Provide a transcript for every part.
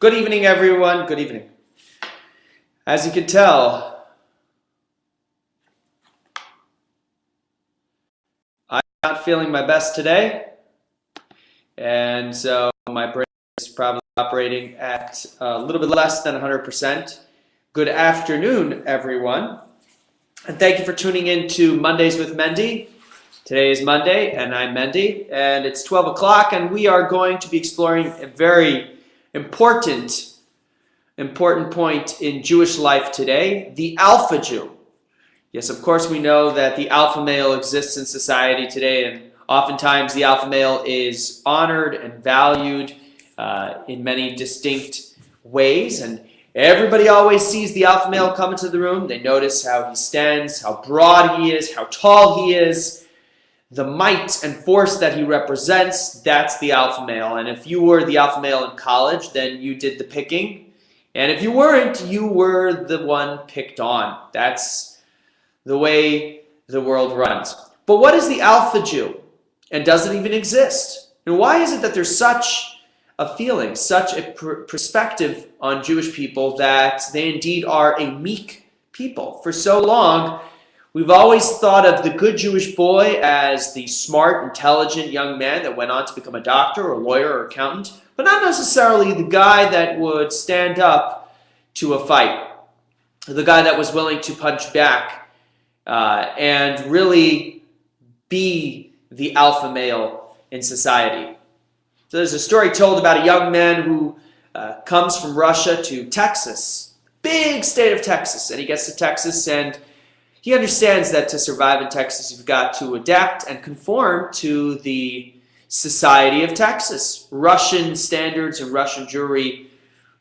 Good evening, everyone. Good evening. As you can tell, I'm not feeling my best today, and so my brain is probably operating at a little bit less than 100%. Good afternoon, everyone, and thank you for tuning in to Mondays with Mendy. Today is Monday, and I'm Mendy, and it's 12 o'clock, and we are going to be exploring a very important point in Jewish life today, the Alpha Jew. Yes, of course we know that the alpha male exists in society today, and oftentimes the alpha male is honored and valued in many distinct ways, and everybody always sees the alpha male come into the room. They notice how he stands, how broad he is, how tall he is, the might and force that he represents. That's the alpha male. And if you were the alpha male in college, then you did the picking. And if you weren't, you were the one picked on. That's the way the world runs. But what is the Alpha Jew? And does it even exist? And why is it that there's such a feeling, such a perspective on Jewish people that they indeed are a meek people? For so long, we've always thought of the good Jewish boy as the smart, intelligent young man that went on to become a doctor or a lawyer or accountant, but not necessarily the guy that would stand up to a fight, the guy that was willing to punch back and really be the alpha male in society. So there's a story told about a young man who comes from Russia to Texas, big state of Texas, and he gets to Texas and he understands that to survive in Texas, you've got to adapt and conform to the society of Texas. Russian standards and Russian Jewry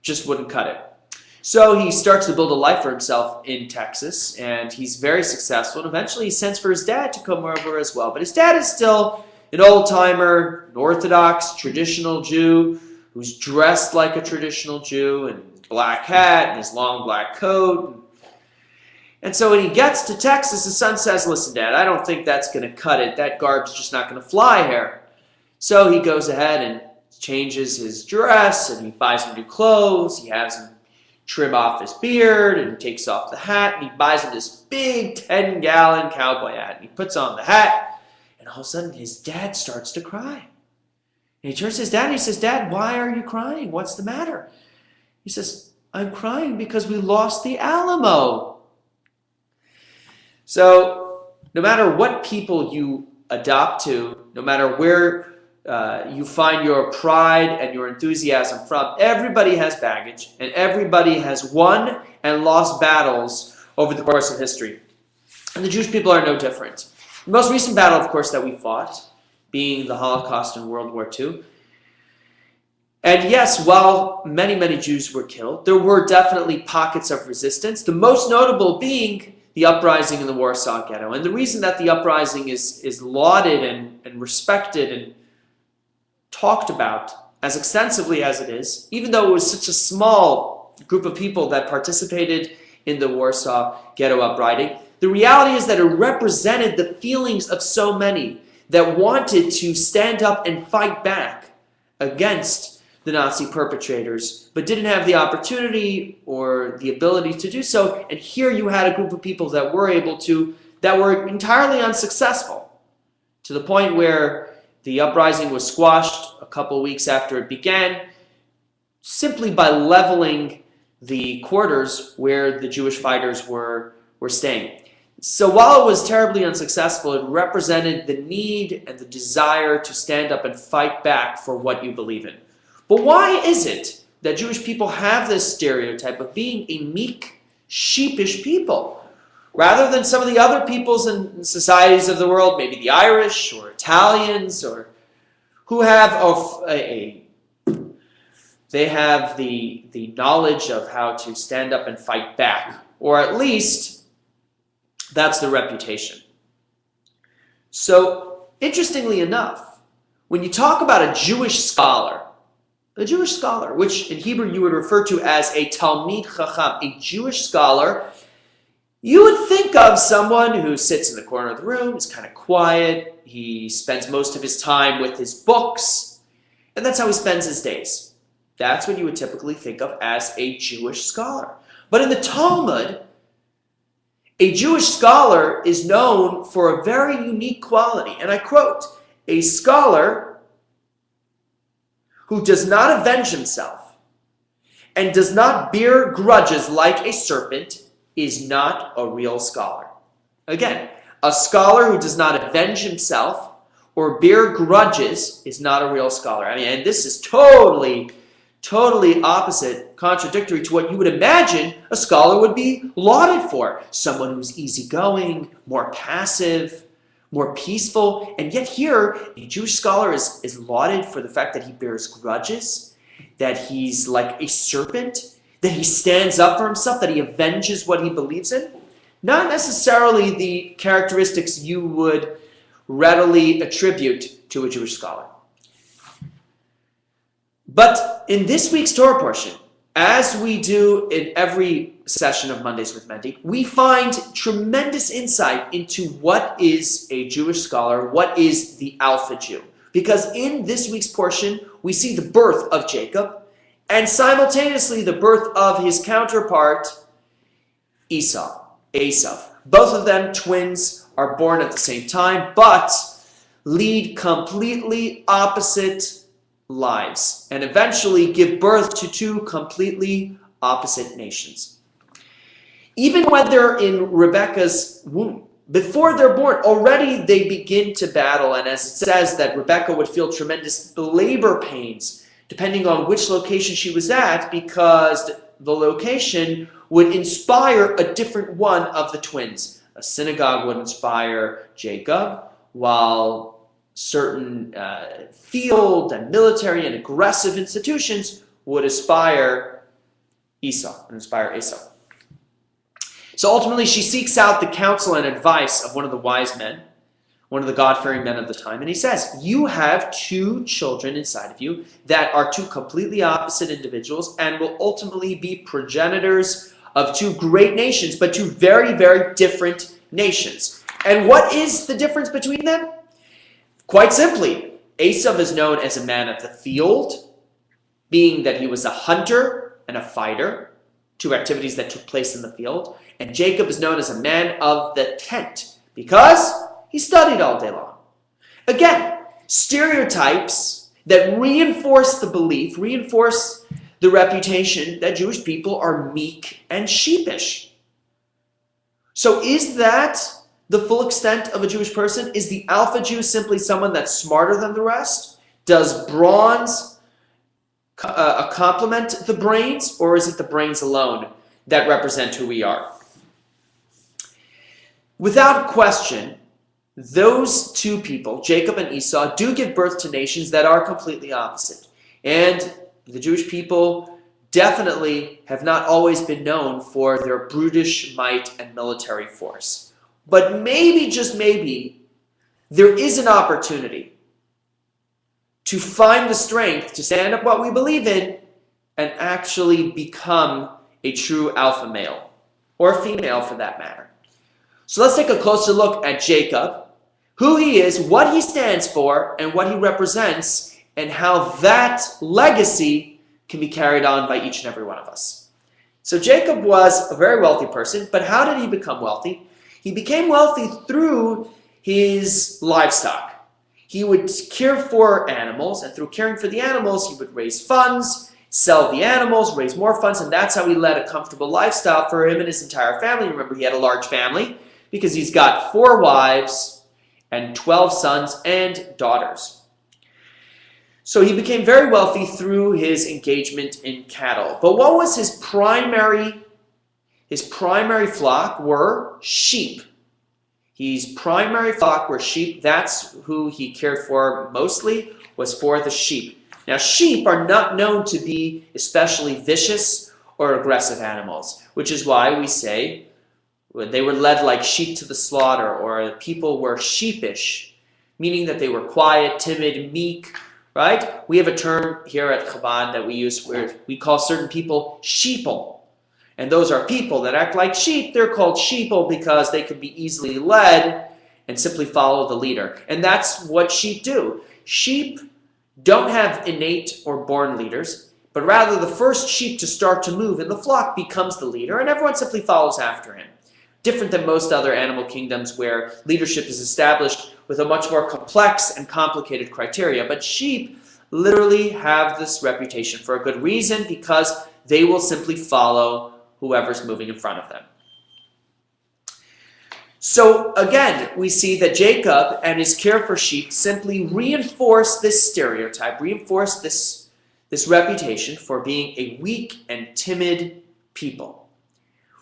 just wouldn't cut it. So he starts to build a life for himself in Texas, and he's very successful. And eventually he sends for his dad to come over as well. But his dad is still an old-timer, an Orthodox, traditional Jew who's dressed like a traditional Jew in his black hat and his long black coat. And so when he gets to Texas, his son says, "Listen, Dad, I don't think that's going to cut it. That garb's just not going to fly here." So he goes ahead and changes his dress, and he buys him new clothes. He has him trim off his beard and takes off the hat, and he buys him this big 10-gallon cowboy hat. And he puts on the hat, and all of a sudden his dad starts to cry. And he turns to his dad and he says, "Dad, why are you crying? What's the matter?" He says, "I'm crying because we lost the Alamo." So no matter what people you adopt to, no matter where you find your pride and your enthusiasm from, everybody has baggage, and everybody has won and lost battles over the course of history. And the Jewish people are no different. The most recent battle, of course, that we fought, being the Holocaust in World War II. And yes, while many, many Jews were killed, there were definitely pockets of resistance, the most notable being the uprising in the Warsaw Ghetto. And the reason that the uprising is lauded and respected and talked about as extensively as it is, even though it was such a small group of people that participated in the Warsaw Ghetto uprising, the reality is that it represented the feelings of so many that wanted to stand up and fight back against the Nazi perpetrators, but didn't have the opportunity or the ability to do so. And here you had a group of people that were able to, that were entirely unsuccessful, to the point where the uprising was squashed a couple weeks after it began, simply by leveling the quarters where the Jewish fighters were staying. So while it was terribly unsuccessful, it represented the need and the desire to stand up and fight back for what you believe in. But why is it that Jewish people have this stereotype of being a meek, sheepish people? Rather than some of the other peoples and societies of the world, maybe the Irish or Italians, or who have they have the knowledge of how to stand up and fight back, or at least that's the reputation. So interestingly enough, when you talk about a Jewish scholar, which in Hebrew you would refer to as a Talmid Chacham, a Jewish scholar, you would think of someone who sits in the corner of the room, is kind of quiet, he spends most of his time with his books, and that's how he spends his days. That's what you would typically think of as a Jewish scholar. But in the Talmud, a Jewish scholar is known for a very unique quality. And I quote, "A scholar who does not avenge himself and does not bear grudges like a serpent is not a real scholar." Again, a scholar who does not avenge himself or bear grudges is not a real scholar. I mean, and this is totally opposite, contradictory to what you would imagine a scholar would be lauded for. Someone who's easygoing, more passive, more peaceful. And yet here, a Jewish scholar is lauded for the fact that he bears grudges, that he's like a serpent, that he stands up for himself, that he avenges what he believes in. Not necessarily the characteristics you would readily attribute to a Jewish scholar. But in this week's Torah portion, as we do in every session of Mondays with Mendy, we find tremendous insight into what is a Jewish scholar, what is the Alpha Jew. Because in this week's portion, we see the birth of Jacob and simultaneously the birth of his counterpart, Esau. Both of them twins are born at the same time, but lead completely opposite lives and eventually give birth to two completely opposite nations. Even when they're in Rebekah's womb, before they're born, already they begin to battle. And as it says that Rebekah would feel tremendous labor pains depending on which location she was at, because the location would inspire a different one of the twins. A synagogue would inspire Jacob, while certain field and military and aggressive institutions would inspire Esau. So ultimately, she seeks out the counsel and advice of one of the wise men, one of the God-fearing men of the time, and he says, "You have two children inside of you that are two completely opposite individuals and will ultimately be progenitors of two great nations, but two very, very different nations." And what is the difference between them? Quite simply, Esau is known as a man of the field, being that he was a hunter and a fighter, two activities that took place in the field. And Jacob is known as a man of the tent, because he studied all day long. Again, stereotypes that reinforce the belief, reinforce the reputation that Jewish people are meek and sheepish. So is that the full extent of a Jewish person? Is the Alpha Jew simply someone that's smarter than the rest? Does bronze complement the brains, or is it the brains alone that represent who we are? Without question, those two people, Jacob and Esau, do give birth to nations that are completely opposite. And the Jewish people definitely have not always been known for their brutish might and military force. But maybe, just maybe, there is an opportunity to find the strength to stand up what we believe in and actually become a true alpha male, or female for that matter. So let's take a closer look at Jacob, who he is, what he stands for, and what he represents, and how that legacy can be carried on by each and every one of us. So Jacob was a very wealthy person, but how did he become wealthy? He became wealthy through his livestock. He would care for animals, and through caring for the animals, he would raise funds, sell the animals, raise more funds, and that's how he led a comfortable lifestyle for him and his entire family. Remember, he had a large family because he's got 4 wives and 12 sons and daughters. So he became very wealthy through his engagement in cattle. But what was his primary flock were sheep. His primary flock were sheep. That's who he cared for mostly, was for the sheep. Now, sheep are not known to be especially vicious or aggressive animals, which is why we say they were led like sheep to the slaughter, or people were sheepish, meaning that they were quiet, timid, meek, right? We have a term here at Chabad that we use where we call certain people sheeple. And those are people that act like sheep. They're called sheeple because they can be easily led and simply follow the leader. And that's what sheep do. Sheep don't have innate or born leaders, but rather the first sheep to start to move in the flock becomes the leader, and everyone simply follows after him. Different than most other animal kingdoms where leadership is established with a much more complex and complicated criteria. But sheep literally have this reputation for a good reason, because they will simply follow whoever's moving in front of them. So again, we see that Jacob and his care for sheep simply reinforce this stereotype, reinforce this reputation for being a weak and timid people.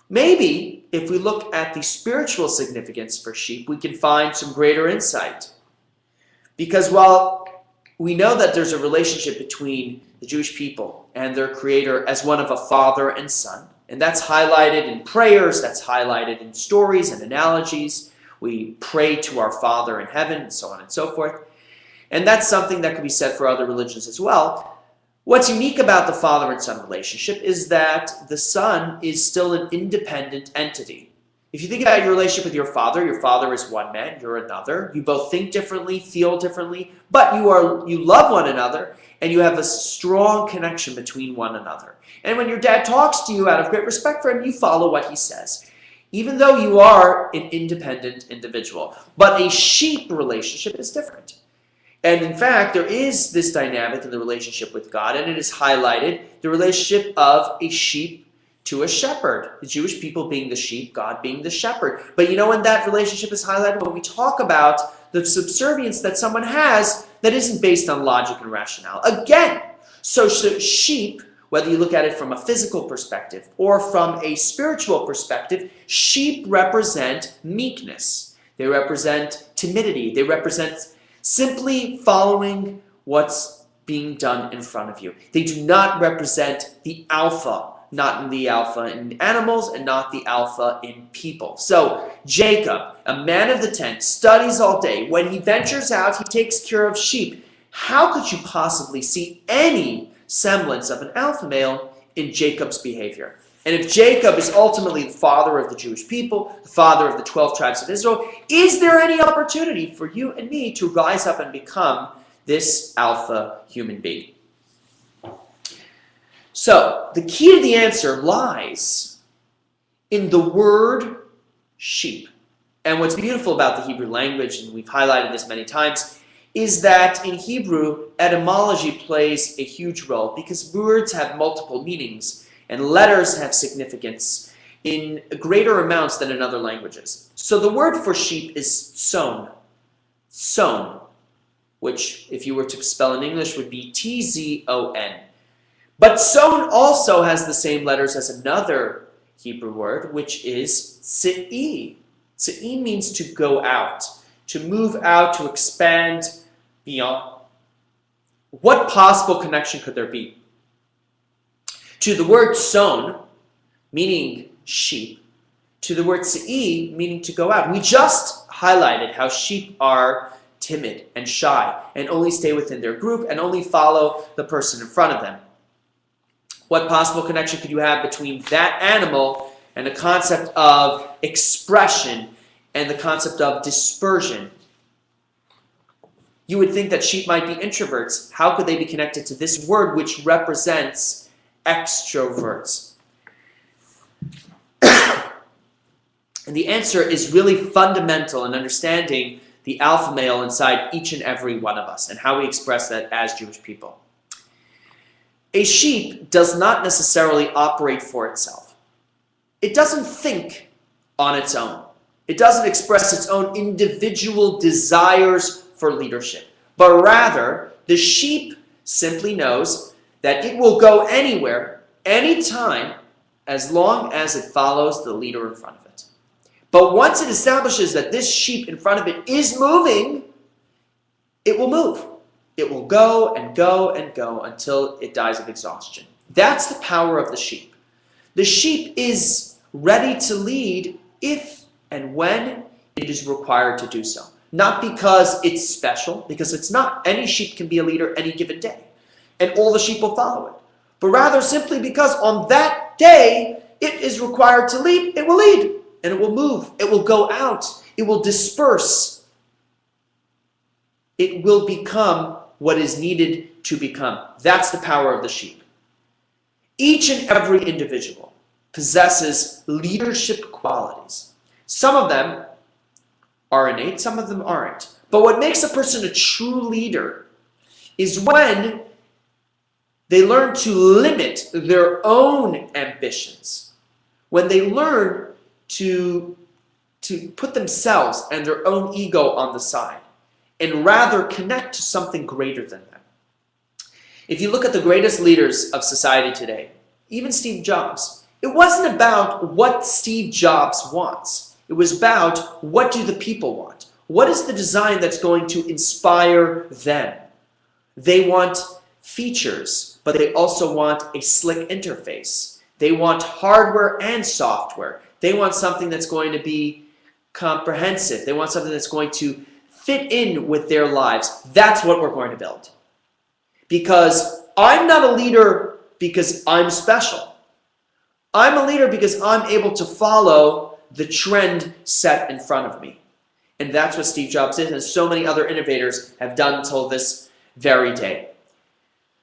Maybe if we look at the spiritual significance for sheep, we can find some greater insight. Because while we know that there's a relationship between the Jewish people and their Creator as one of a father and son, and that's highlighted in prayers, that's highlighted in stories and analogies. We pray to our Father in heaven, and so on and so forth. And that's something that can be said for other religions as well. What's unique about the father and son relationship is that the son is still an independent entity. If you think about your relationship with your father is one man, you're another. You both think differently, feel differently, but you love one another, and you have a strong connection between one another. And when your dad talks to you out of great respect for him, you follow what he says, even though you are an independent individual. But a sheep relationship is different. And in fact, there is this dynamic in the relationship with God, and it is highlighted, the relationship of a sheep to a shepherd. The Jewish people being the sheep, God being the shepherd. But you know when that relationship is highlighted? When we talk about the subservience that someone has that isn't based on logic and rationale. Again, so sheep, whether you look at it from a physical perspective or from a spiritual perspective, sheep represent meekness. They represent timidity. They represent simply following what's being done in front of you. They do not represent the alpha, not the alpha in animals and not the alpha in people. So Jacob, a man of the tent, studies all day. When he ventures out, he takes care of sheep. How could you possibly see any semblance of an alpha male in Jacob's behavior? And if Jacob is ultimately the father of the Jewish people, the father of the 12 tribes of Israel, is there any opportunity for you and me to rise up and become this alpha human being? So, the key to the answer lies in the word sheep. And what's beautiful about the Hebrew language, and we've highlighted this many times, is that in Hebrew, etymology plays a huge role because words have multiple meanings. And letters have significance in greater amounts than in other languages. So the word for sheep is son, which if you were to spell in English would be T-Z-O-N. But son also has the same letters as another Hebrew word, which is tse'i. Tse'i means to go out, to move out, to expand beyond. What possible connection could there be to the word son, meaning sheep, to the word tse'i, meaning to go out? We just highlighted how sheep are timid and shy and only stay within their group and only follow the person in front of them. What possible connection could you have between that animal and the concept of expression and the concept of dispersion? You would think that sheep might be introverts. How could they be connected to this word which represents extroverts? And the answer is really fundamental in understanding the alpha male inside each and every one of us and how we express that as Jewish people. A sheep does not necessarily operate for itself. It doesn't think on its own. It doesn't express its own individual desires for leadership, but rather the sheep simply knows that it will go anywhere, anytime, as long as it follows the leader in front of it. But once it establishes that this sheep in front of it is moving, it will move. It will go and go and go until it dies of exhaustion. That's the power of the sheep. The sheep is ready to lead if and when it is required to do so. Not because it's special, because it's not. Any sheep can be a leader any given day, and all the sheep will follow it. But rather simply because on that day it is required to lead, it will lead, and it will move, it will go out, it will disperse. It will become what is needed to become. That's the power of the sheep. Each and every individual possesses leadership qualities. Some of them are innate, some of them aren't. But what makes a person a true leader is when they learn to limit their own ambitions, when they learn to put themselves and their own ego on the side and rather connect to something greater than them. If you look at the greatest leaders of society today, even Steve Jobs, it wasn't about what Steve Jobs wants. It was about what do the people want? What is the design that's going to inspire them? They want features, but they also want a slick interface. They want hardware and software. They want something that's going to be comprehensive. They want something that's going to fit in with their lives. That's what we're going to build. Because I'm not a leader because I'm special. I'm a leader because I'm able to follow the trend set in front of me. And that's what Steve Jobs did, and so many other innovators have done until this very day.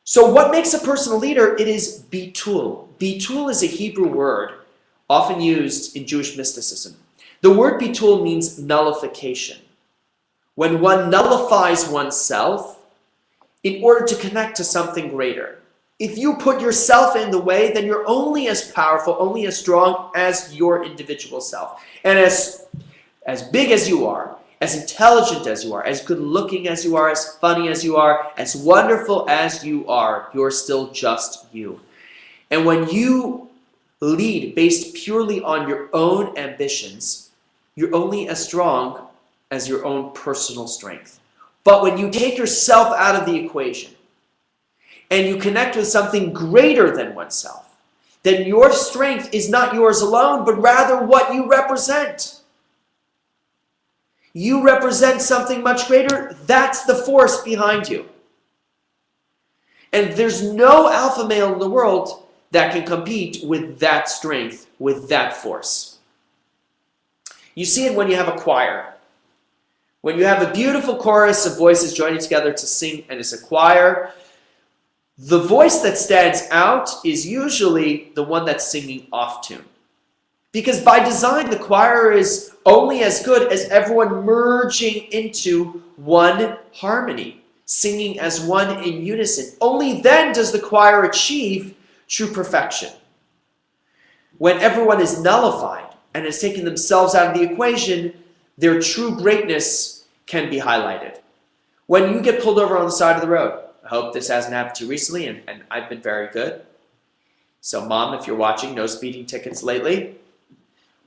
So what makes a person a leader? It is bitul. Bitul is a Hebrew word often used in Jewish mysticism. The word bitul means nullification. When one nullifies oneself in order to connect to something greater. If you put yourself in the way, then you're only as powerful, only as strong as your individual self. And as big as you are, as intelligent as you are, as good looking as you are, as funny as you are, as wonderful as you are, you're still just you. And when you lead based purely on your own ambitions, you're only as strong as your own personal strength. But when you take yourself out of the equation and you connect with something greater than oneself, then your strength is not yours alone, but rather what you represent. You represent something much greater. That's the force behind you. And there's no alpha male in the world that can compete with that strength, with that force. You see it when you have a choir. When you have a beautiful chorus of voices joining together to sing, and it's a choir, the voice that stands out is usually the one that's singing off tune. Because by design, the choir is only as good as everyone merging into one harmony, singing as one in unison. Only then does the choir achieve true perfection. When everyone is nullified and has taken themselves out of the equation, their true greatness can be highlighted. When you get pulled over on the side of the road, I hope this hasn't happened to you recently, and I've been very good. So mom, if you're watching, no speeding tickets lately.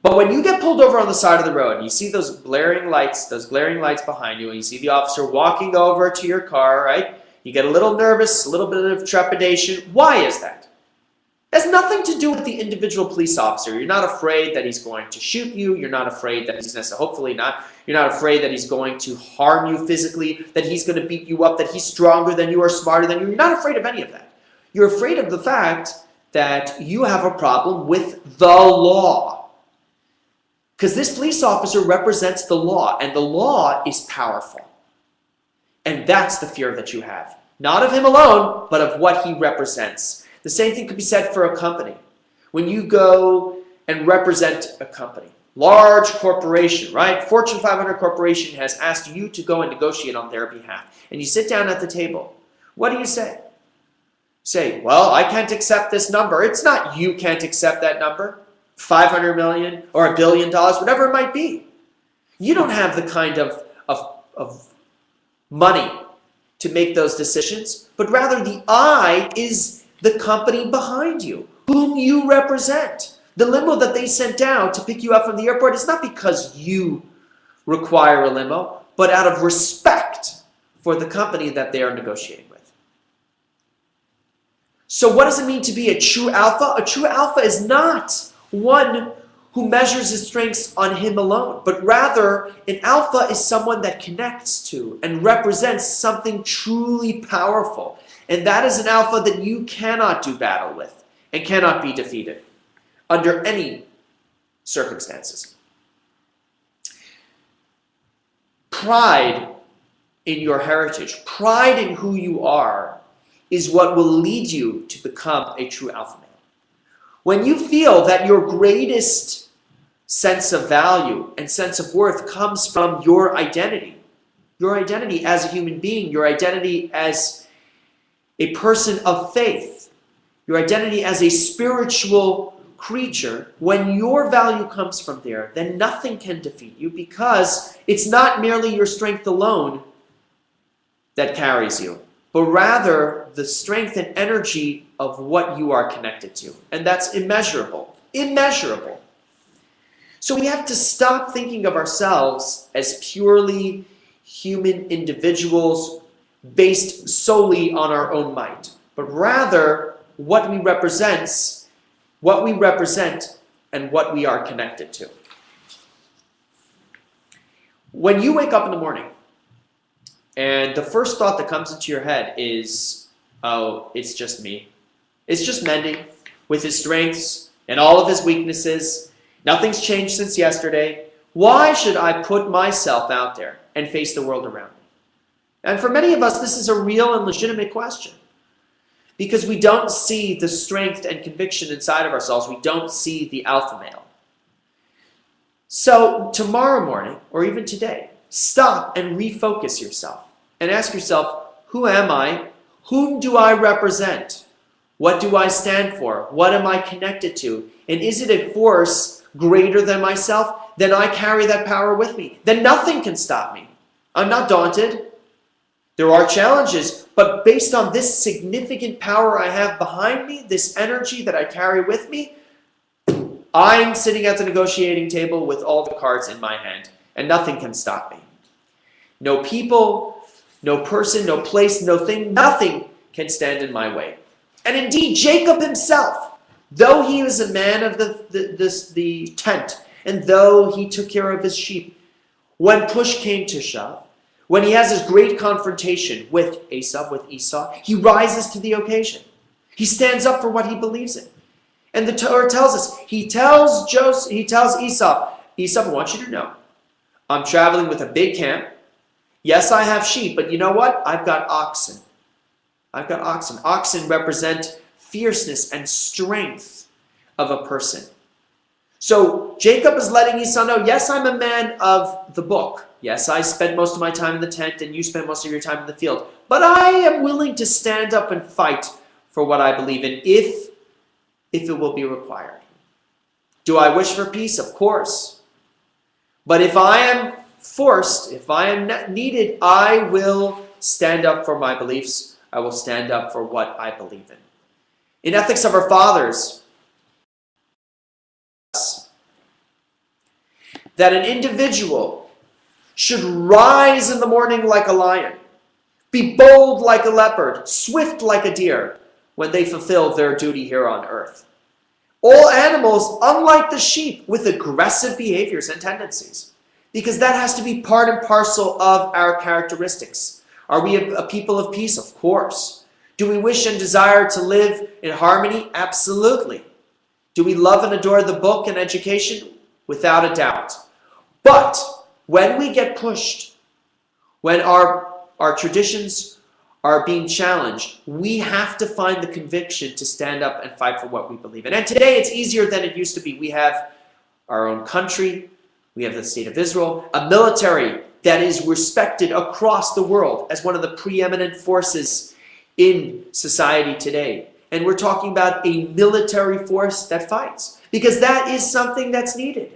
But when you get pulled over on the side of the road and you see those glaring lights behind you, and you see the officer walking over to your car, right? You get a little nervous, a little bit of trepidation. Why is that? It has nothing to do with the individual police officer. You're not afraid that he's going to shoot you. You're not afraid that he's necessarily, hopefully not. You're not afraid that he's going to harm you physically, that he's going to beat you up, that he's stronger than you or smarter than you. You're not afraid of any of that. You're afraid of the fact that you have a problem with the law. Because this police officer represents the law, and the law is powerful. And that's the fear that you have. Not of him alone, but of what he represents. The same thing could be said for a company. When you go and represent a company, large corporation, right? Fortune 500 corporation has asked you to go and negotiate on their behalf. And you sit down at the table. What do you say? Say, well, I can't accept this number. It's not you can't accept that number. 500 million or $1 billion, whatever it might be. You don't have the kind of money to make those decisions, but rather the I is the company behind you, whom you represent. The limo that they sent out to pick you up from the airport is not because you require a limo, but out of respect for the company that they are negotiating with. So what does it mean to be a true alpha? A true alpha is not one who measures his strengths on him alone, but rather an alpha is someone that connects to and represents something truly powerful. And that is an alpha that you cannot do battle with and cannot be defeated under any circumstances. Pride in your heritage, pride in who you are, is what will lead you to become a true alpha male. When you feel that your greatest sense of value and sense of worth comes from your identity as a human being, your identity as a person of faith, your identity as a spiritual creature, when your value comes from there, then nothing can defeat you, because it's not merely your strength alone that carries you, but rather the strength and energy of what you are connected to. And that's immeasurable. Immeasurable. So we have to stop thinking of ourselves as purely human individuals based solely on our own might, but rather what we represent and what we are connected to. When you wake up in the morning and the first thought that comes into your head is, oh, it's just me. It's just Mendy with his strengths and all of his weaknesses. Nothing's changed since yesterday. Why should I put myself out there and face the world around me? And for many of us, this is a real and legitimate question, because we don't see the strength and conviction inside of ourselves. We don't see the alpha male. So tomorrow morning, or even today, stop and refocus yourself and ask yourself, who am I? Whom do I represent? What do I stand for? What am I connected to? And is it a force greater than myself? Then I carry that power with me. Then nothing can stop me. I'm not daunted. There are challenges, but based on this significant power I have behind me, this energy that I carry with me, I'm sitting at the negotiating table with all the cards in my hand, and nothing can stop me. No people, no person, no place, no thing, nothing can stand in my way. And indeed, Jacob himself, though he was a man of the tent, and though he took care of his sheep, when push came to shove, when he has his great confrontation with Esau, he rises to the occasion. He stands up for what he believes in. And the Torah tells us, he tells Esau, I want you to know, I'm traveling with a big camp. Yes, I have sheep, but you know what? I've got oxen. Oxen represent fierceness and strength of a person. So Jacob is letting Esau know, yes, I'm a man of the book. Yes, I spend most of my time in the tent and you spend most of your time in the field. But I am willing to stand up and fight for what I believe in if it will be required. Do I wish for peace? Of course. But if I am forced, if I am needed, I will stand up for my beliefs. I will stand up for what I believe in. In Ethics of Our Fathers, that an individual should rise in the morning like a lion, be bold like a leopard, swift like a deer, when they fulfill their duty here on earth. All animals, unlike the sheep, with aggressive behaviors and tendencies, because that has to be part and parcel of our characteristics. Are we a people of peace? Of course. Do we wish and desire to live in harmony? Absolutely. Do we love and adore the book and education? Without a doubt. But when we get pushed, when our traditions are being challenged, we have to find the conviction to stand up and fight for what we believe in. And today it's easier than it used to be. We have our own country, we have the state of Israel, a military that is respected across the world as one of the preeminent forces in society today. And we're talking about a military force that fights, because that is something that's needed.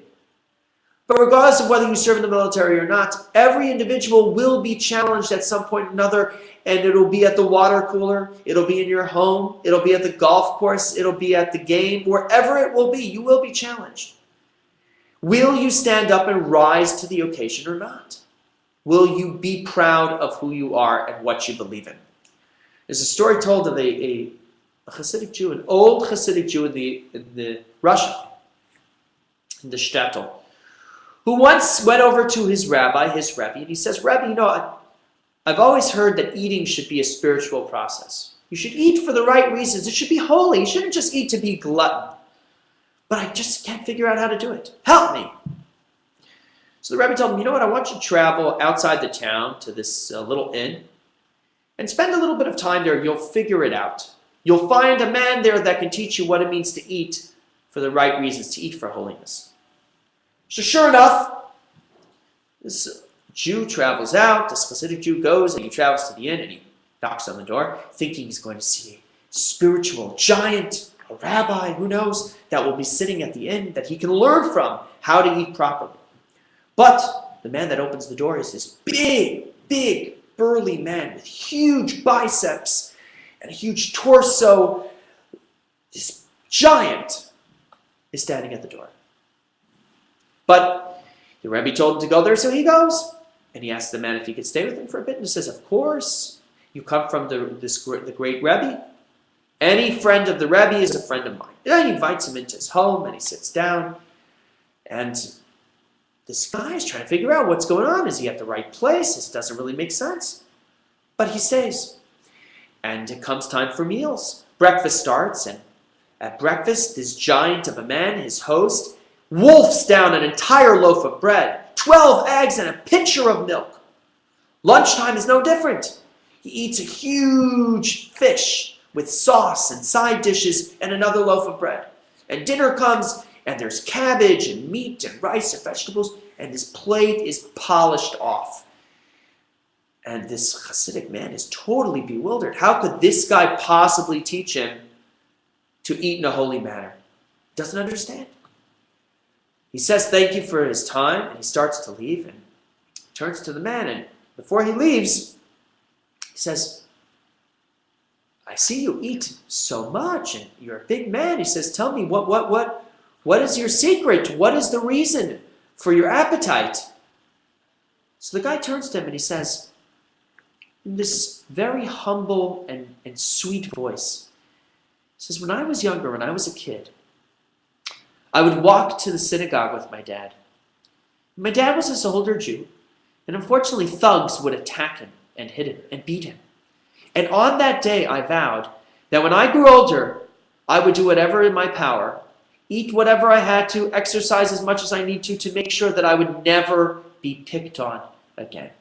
But regardless of whether you serve in the military or not, every individual will be challenged at some point or another, and it'll be at the water cooler, it'll be in your home, it'll be at the golf course, it'll be at the game, wherever it will be, you will be challenged. Will you stand up and rise to the occasion or not? Will you be proud of who you are and what you believe in? There's a story told of a Hasidic Jew, an old Hasidic Jew in Russia, in the shtetl, who once went over to his rabbi, and he says, Rabbi, you know, I've always heard that eating should be a spiritual process. You should eat for the right reasons. It should be holy. You shouldn't just eat to be glutton. But I just can't figure out how to do it. Help me. So the rabbi told him, you know what, I want you to travel outside the town to this little inn and spend a little bit of time there. You'll figure it out. You'll find a man there that can teach you what it means to eat for the right reasons to eat for holiness. So sure enough, this Jew travels out, this Hasidic Jew goes and he travels to the inn and he knocks on the door, thinking he's going to see a spiritual giant, a rabbi, who knows, that will be sitting at the inn that he can learn from how to eat properly. But the man that opens the door is this big, burly man with huge biceps and a huge torso. This giant is standing at the door. But the Rebbe told him to go there, so he goes. And he asks the man if he could stay with him for a bit. And he says, of course. You come from the great Rebbe. Any friend of the Rebbe is a friend of mine. And he invites him into his home, and he sits down. And this guy is trying to figure out what's going on. Is he at the right place? This doesn't really make sense. But he stays. And it comes time for meals. Breakfast starts, and at breakfast, this giant of a man, his host, wolfs down an entire loaf of bread, 12 eggs, and a pitcher of milk. Lunchtime is no different. He eats a huge fish with sauce and side dishes and another loaf of bread. And dinner comes, and there's cabbage and meat and rice and vegetables, and his plate is polished off. And this Hasidic man is totally bewildered. How could this guy possibly teach him to eat in a holy manner? He doesn't understand. He says thank you for his time, and he starts to leave, and turns to the man, and before he leaves, he says, I see you eat so much, and you're a big man. He says, tell me, what is your secret? What is the reason for your appetite? So the guy turns to him, and he says, in this very humble and sweet voice, he says, when I was younger, when I was a kid, I would walk to the synagogue with my dad. My dad was this older Jew, and unfortunately thugs would attack him and hit him and beat him. And on that day I vowed that when I grew older, I would do whatever in my power, eat whatever I had to, exercise as much as I need to make sure that I would never be picked on again.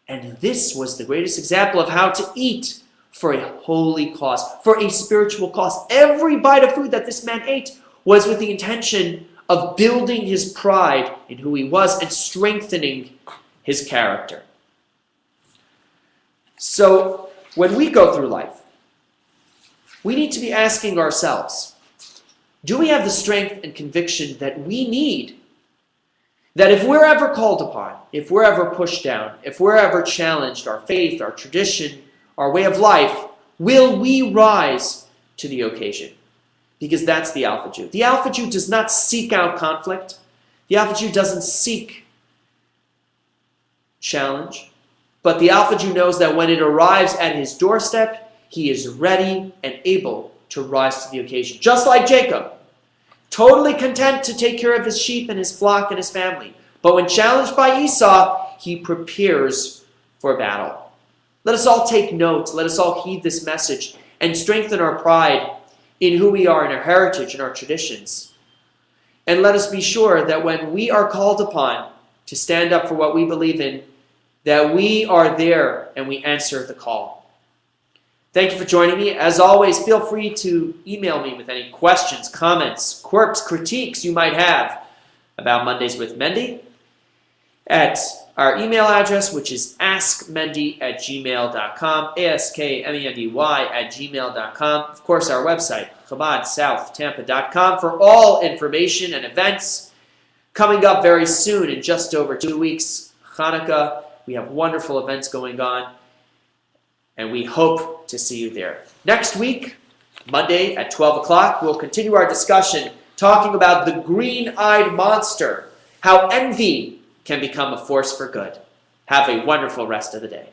And this was the greatest example of how to eat for a holy cause, for a spiritual cause. Every bite of food that this man ate was with the intention of building his pride in who he was and strengthening his character. So when we go through life, we need to be asking ourselves, do we have the strength and conviction that we need? That if we're ever called upon, if we're ever pushed down, if we're ever challenged, our faith, our tradition, our way of life, will we rise to the occasion? Because that's the Alpha Jew. The Alpha Jew does not seek out conflict. The Alpha Jew doesn't seek challenge. But the Alpha Jew knows that when it arrives at his doorstep, he is ready and able to rise to the occasion. Just like Jacob, totally content to take care of his sheep and his flock and his family. But when challenged by Esau, he prepares for battle. Let us all take note. Let us all heed this message and strengthen our pride in who we are, in our heritage, and our traditions. And let us be sure that when we are called upon to stand up for what we believe in, that we are there and we answer the call. Thank you for joining me. As always, feel free to email me with any questions, comments, quirks, critiques you might have about Mondays with Mendy at our email address, which is askmendy@gmail.com, askmendy@gmail.com. Of course, our website, ChabadSouthTampa.com, for all information and events coming up very soon in just over 2 weeks. Hanukkah. We have wonderful events going on, and we hope to see you there. Next week, Monday at 12 o'clock, we'll continue our discussion talking about the green-eyed monster, how envy can become a force for good. Have a wonderful rest of the day.